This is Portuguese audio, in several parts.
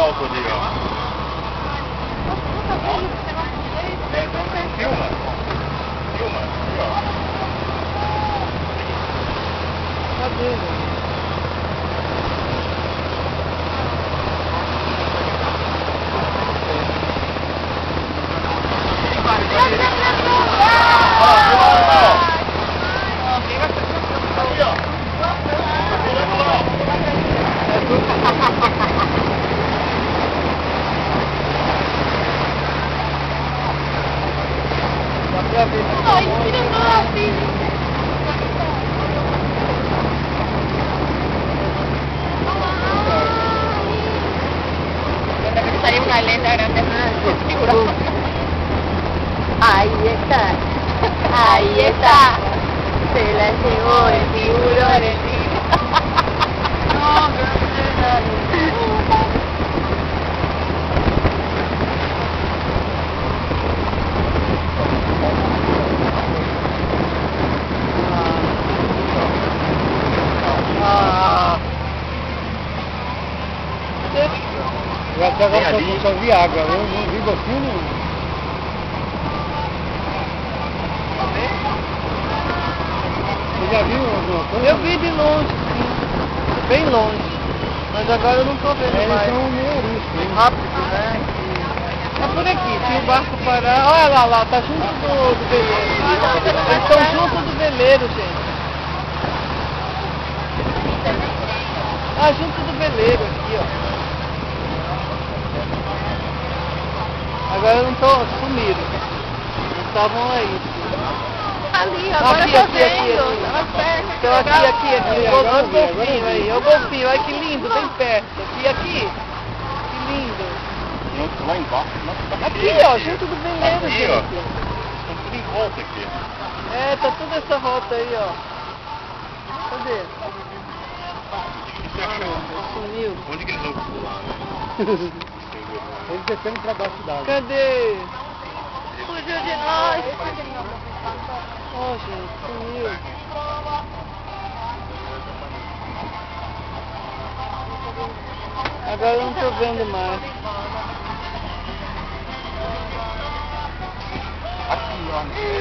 alto ali, ó. Filma. Filma. Aqui, ó. Cadê, velho? Ahí está, se la llevó el tiburón, Eu até agora só vi água, eu não vi golfinho nenhum. Você já viu alguma coisa? Eu vi de longe, sim. Bem longe. Mas agora eu não estou vendo mais. Eles são meio ariscos, rápido, né? É por aqui, tinha o barco parar. Olha lá, tá junto do veleiro. Eles estão junto do veleiro, gente. Ah, junto do veleiro aqui, ó. Agora não estão, sumiram. Não estavam aí. Ali, agora aqui, eu tô aqui, vendo. Tava perto. Então aqui. Olha o golfinho aí. Olha o golfinho, olha que lindo, bem perto. Aqui. Que lindo. Lá embaixo. Aqui, ó, junto do veleiro, aqui, gente. Ó. Estão tudo em volta aqui. É, tá toda essa volta aí, ó. Cadê? Sumiu. Onde que eles vão pular, né? Eles descendo pra baixo d'água. Cadê? Fugiu de nós. Ó, gente, sumiu. Agora eu não tô vendo mais. Aqui, ó.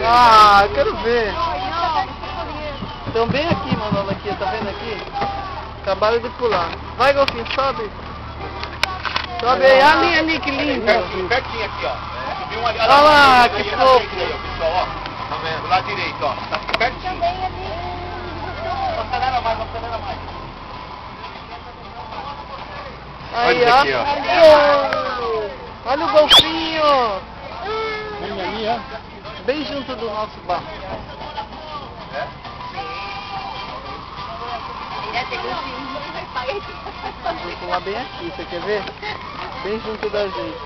Ah, quero ver. Estão bem aqui, Manola, aqui, tá vendo aqui? Acabaram de pular. Vai, golfinho, sobe. Sobe aí, ali, que lindo. Pertinho aqui, ó. Subiu um ali. Olha lá, que fofo. Pessoal, ó. Tá vendo? Do lado direito, ó. Tá pertinho. Acelera mais, acelera mais. Aí, Olha ó. aqui, ó. Oh, olha o golfinho. Olha ali, ó. Bem junto do nosso barco. Vou pular bem aqui, você quer ver? Bem junto da gente.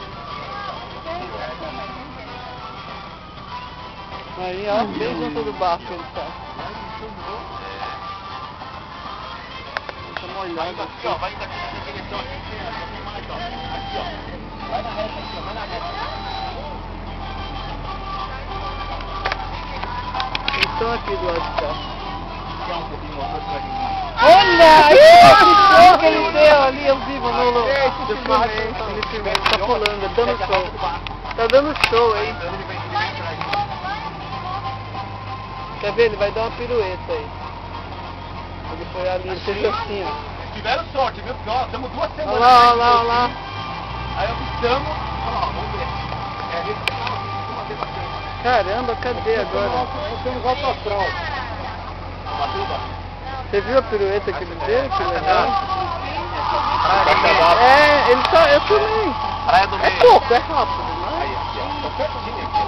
Aí, ó, bem junto do barco ele tá. Deixa eu molhar aqui, ó. Vai daqui nessa direção aqui. Tem mais, ó. Aqui, ó. Vai na reta aqui, ó. Vai na reta. Eles estão aqui do lado de cá. Quer um pouquinho, mostrou pra gente. Olha! Que show que ele deu ali, eu vi, Manolo. Ele tá pulando, dando show. Tá dando show aí. Quer ver? Ele vai dar uma pirueta aí. Ele foi ali, ele fez assim, ó. Tiveram sorte, viu? Porque, ó, estamos 2 semanas. Olha lá, olha lá. Aí avistamos. Olha lá, vamos ver. É, a gente costuma ter bastante. Caramba, cadê agora? Você não volta astral. Você viu a pirueta que ele deu? Que legal. É, ele só, eu também. Praia do É Meio. pouco, é rápido, não é? Aí, aqui, ó. Tô pertinho aqui.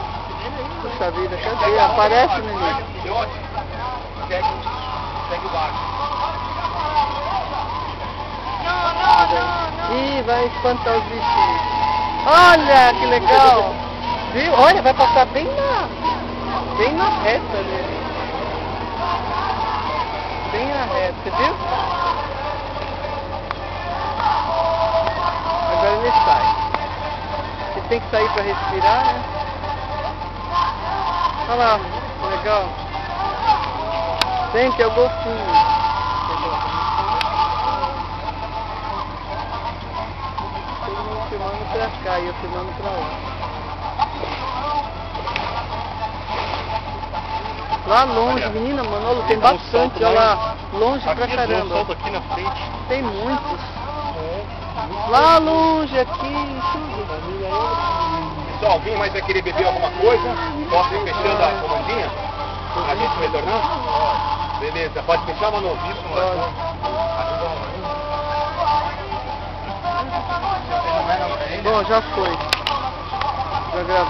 Puxa vida, cadê? Aparece, menino. Filhote, segue o barco. Ih, vai espantar os bichinhos. Olha, que legal. Viu? Olha, vai passar bem na reta ali. Bem na reta, você viu? Agora ele sai. Ele tem que sair para respirar, né? Olha lá, legal. Gente, é o golfinho. pra cá e eu filmando pra lá. Lá longe, menina, Manolo, tem bastante, olha lá. Longe pra caramba. Solto aqui na frente. Tem muitos. Lá longe, aqui, tudo. Pessoal, alguém mais vai querer beber alguma coisa? Posso ir fechando a comandinha? A gente retornando? Beleza, pode fechar, Manolo? Isso, mano. Bom, já foi. Já gravei.